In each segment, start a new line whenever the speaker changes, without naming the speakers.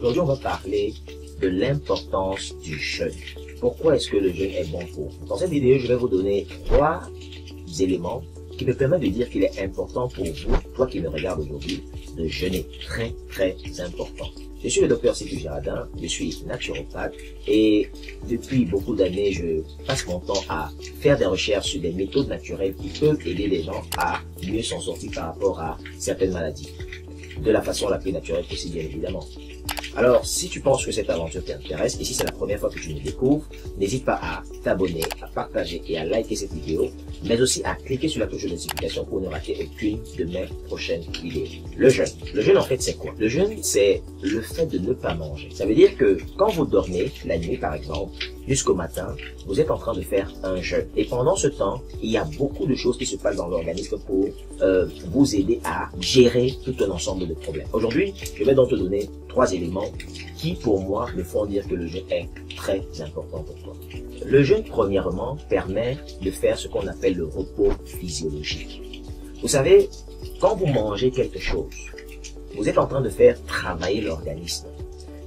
Aujourd'hui, on va parler de l'importance du jeûne. Pourquoi est-ce que le jeûne est bon pour vous? Dans cette vidéo, je vais vous donner 3 éléments qui me permettent de dire qu'il est important pour vous, toi qui me regardes aujourd'hui, de jeûner. Très, très important. Je suis le docteur Sékou Girardin, je suis naturopathe et depuis beaucoup d'années, je passe mon temps à faire des recherches sur des méthodes naturelles qui peuvent aider les gens à mieux s'en sortir par rapport à certaines maladies. De la façon la plus naturelle possible, bien évidemment. Alors, si tu penses que cette aventure t'intéresse, et si c'est la première fois que tu me découvres, n'hésite pas à t'abonner, à partager et à liker cette vidéo, mais aussi à cliquer sur la cloche de notification pour ne rater aucune de mes prochaines vidéos. Le jeûne. Le jeûne, en fait, c'est quoi? Le jeûne, c'est le fait de ne pas manger. Ça veut dire que quand vous dormez, la nuit par exemple, jusqu'au matin, vous êtes en train de faire un jeûne. Et pendant ce temps, il y a beaucoup de choses qui se passent dans l'organisme pour vous aider à gérer tout un ensemble de problèmes. Aujourd'hui, je vais donc te donner 3 éléments qui, pour moi, me font dire que le jeûne est très important pour toi. Le jeûne, premièrement, permet de faire ce qu'on appelle le repos physiologique. Vous savez, quand vous mangez quelque chose, vous êtes en train de faire travailler l'organisme.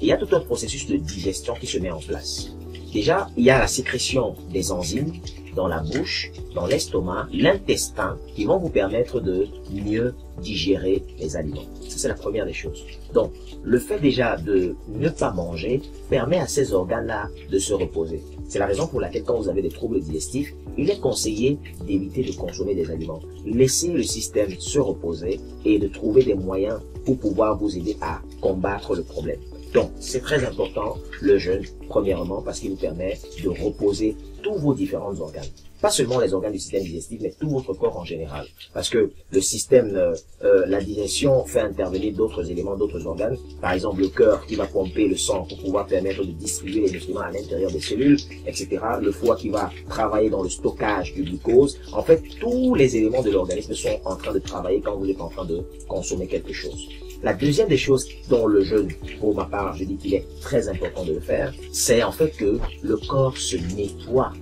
Il y a tout un processus de digestion qui se met en place. Déjà, il y a la sécrétion des enzymes dans la bouche, dans l'estomac, l'intestin, qui vont vous permettre de mieux digérer les aliments. Ça, c'est la première des choses. Donc, le fait déjà de ne pas manger permet à ces organes-là de se reposer. C'est la raison pour laquelle quand vous avez des troubles digestifs, il est conseillé d'éviter de consommer des aliments. Laissez le système se reposer et de trouver des moyens pour pouvoir vous aider à combattre le problème. Donc, c'est très important le jeûne, premièrement, parce qu'il vous permet de reposer tous vos différents organes. Pas seulement les organes du système digestif, mais tout votre corps en général. Parce que le système, la digestion fait intervenir d'autres éléments, d'autres organes. Par exemple, le cœur qui va pomper le sang pour pouvoir permettre de distribuer les nutriments à l'intérieur des cellules, etc. Le foie qui va travailler dans le stockage du glucose. En fait, tous les éléments de l'organisme sont en train de travailler quand vous êtes en train de consommer quelque chose. La deuxième des choses dont le jeûne, pour ma part, je dis qu'il est très important de le faire, c'est en fait que le corps se nettoie.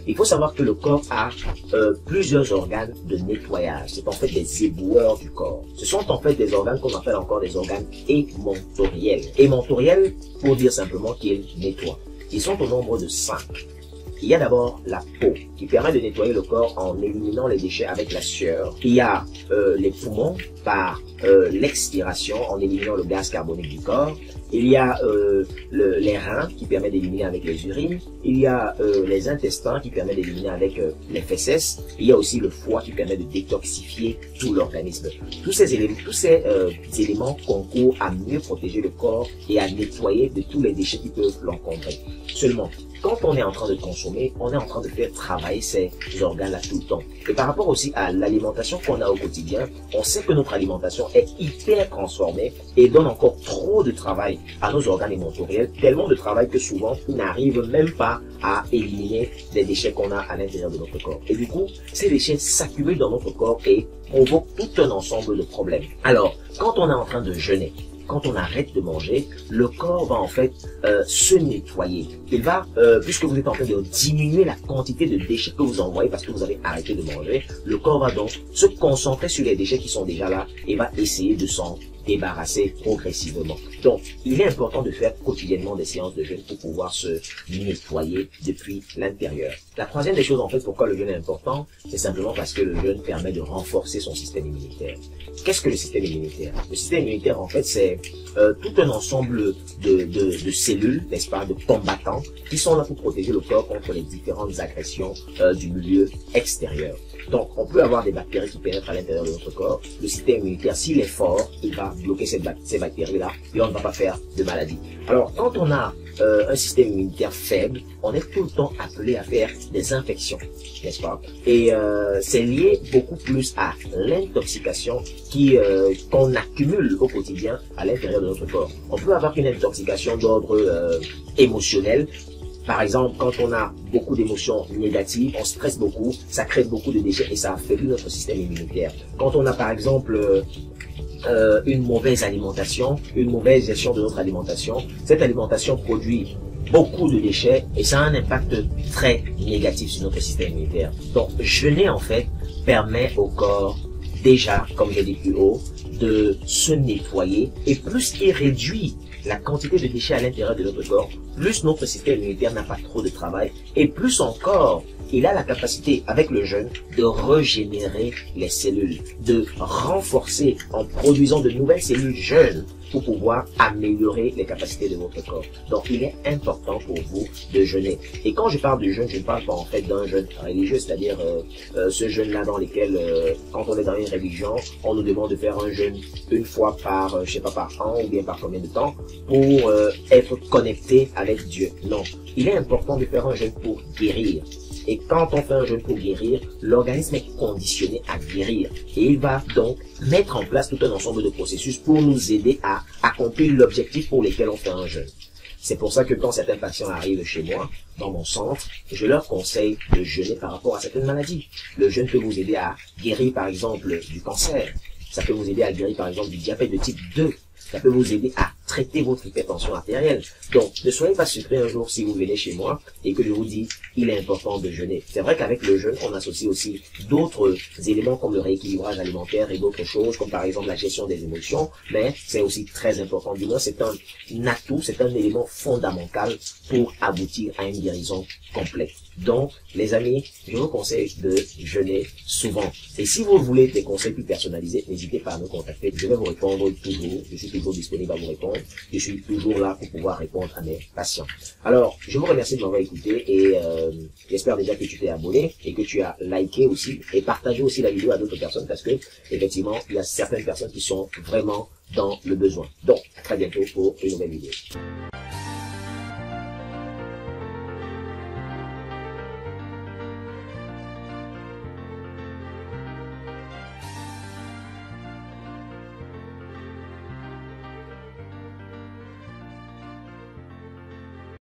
Il faut savoir que le corps a plusieurs organes de nettoyage. C'est en fait des éboueurs du corps. Ce sont en fait des organes qu'on appelle encore des organes émontoriels. Émontoriels, pour dire simplement qu'ils nettoient. Ils sont au nombre de 5. Il y a d'abord la peau qui permet de nettoyer le corps en éliminant les déchets avec la sueur. Il y a les poumons par l'expiration en éliminant le gaz carbonique du corps. Il y a les reins qui permettent d'éliminer avec les urines. Il y a les intestins qui permettent d'éliminer avec les fesses. Il y a aussi le foie qui permet de détoxifier tout l'organisme. Tous ces éléments concourent à mieux protéger le corps et à nettoyer de tous les déchets qui peuvent l'encombrer. Seulement, quand on est en train de consommer, on est en train de faire travailler ces organes-là tout le temps. Et par rapport aussi à l'alimentation qu'on a au quotidien, on sait que notre alimentation est hyper transformée et donne encore trop de travail à nos organes émontoriels, tellement de travail que souvent, on n'arrive même pas à éliminer les déchets qu'on a à l'intérieur de notre corps. Et du coup, ces déchets s'accumulent dans notre corps et provoquent tout un ensemble de problèmes. Alors, quand on est en train de jeûner, quand on arrête de manger, le corps va en fait se nettoyer. Il va, puisque vous êtes en train de diminuer la quantité de déchets que vous envoyez parce que vous avez arrêté de manger, le corps va donc se concentrer sur les déchets qui sont déjà là et va essayer de s'en débarrasser progressivement. Donc, il est important de faire quotidiennement des séances de jeûne pour pouvoir se nettoyer depuis l'intérieur. La troisième des choses, en fait, pourquoi le jeûne est important, c'est simplement parce que le jeûne permet de renforcer son système immunitaire. Qu'est-ce que le système immunitaire? Le système immunitaire, en fait, c'est tout un ensemble de cellules, n'est-ce pas, de combattants, qui sont là pour protéger le corps contre les différentes agressions du milieu extérieur. Donc, on peut avoir des bactéries qui pénètrent à l'intérieur de notre corps. Le système immunitaire, s'il est fort, il va bloquer ces bactéries-là et on ne va pas faire de maladie. Alors, quand on a un système immunitaire faible, on est tout le temps appelé à faire des infections, n'est-ce pas? Et c'est lié beaucoup plus à l'intoxication qu'on accumule au quotidien à l'intérieur de notre corps. On peut avoir une intoxication d'ordre émotionnel. Par exemple, quand on a beaucoup d'émotions négatives, on stresse beaucoup, ça crée beaucoup de déchets et ça affaiblit notre système immunitaire. Quand on a par exemple une mauvaise alimentation, une mauvaise gestion de notre alimentation, cette alimentation produit beaucoup de déchets et ça a un impact très négatif sur notre système immunitaire. Donc, jeûner en fait permet au corps déjà, comme je l'ai dit plus haut, de se nettoyer, et plus il réduit la quantité de déchets à l'intérieur de notre corps, plus notre système immunitaire n'a pas trop de travail, et plus encore, il a la capacité, avec le jeûne, de régénérer les cellules, de renforcer en produisant de nouvelles cellules jeunes pour pouvoir améliorer les capacités de votre corps. Donc, il est important pour vous de jeûner. Et quand je parle de jeûne, je ne parle pas en fait d'un jeûne religieux, c'est-à-dire ce jeûne-là dans lequel, quand on est dans une religion, on nous demande de faire un jeûne une fois par, je sais pas, par an ou bien par combien de temps pour être connecté avec Dieu. Non, il est important de faire un jeûne pour guérir. Et quand on fait un jeûne pour guérir, l'organisme est conditionné à guérir. Et il va donc mettre en place tout un ensemble de processus pour nous aider à accomplir l'objectif pour lequel on fait un jeûne. C'est pour ça que quand certains patients arrivent chez moi, dans mon centre, je leur conseille de jeûner par rapport à certaines maladies. Le jeûne peut vous aider à guérir par exemple du cancer. Ça peut vous aider à guérir par exemple du diabète de type 2. Ça peut vous aider à traiter votre hypertension artérielle. Donc, ne soyez pas surpris un jour si vous venez chez moi et que je vous dis, il est important de jeûner. C'est vrai qu'avec le jeûne, on associe aussi d'autres éléments comme le rééquilibrage alimentaire et d'autres choses, comme par exemple la gestion des émotions, mais c'est aussi très important. Du moins, c'est un atout, c'est un élément fondamental pour aboutir à une guérison complète. Donc, les amis, je vous conseille de jeûner souvent. Et si vous voulez des conseils plus personnalisés, n'hésitez pas à me contacter. Je vais vous répondre toujours. Je suis toujours disponible à vous répondre. Je suis toujours là pour pouvoir répondre à mes patients. Alors, je vous remercie de m'avoir écouté et j'espère déjà que tu t'es abonné et que tu as liké aussi et partagé aussi la vidéo à d'autres personnes parce que, effectivement, il y a certaines personnes qui sont vraiment dans le besoin. Donc, à très bientôt pour une nouvelle vidéo.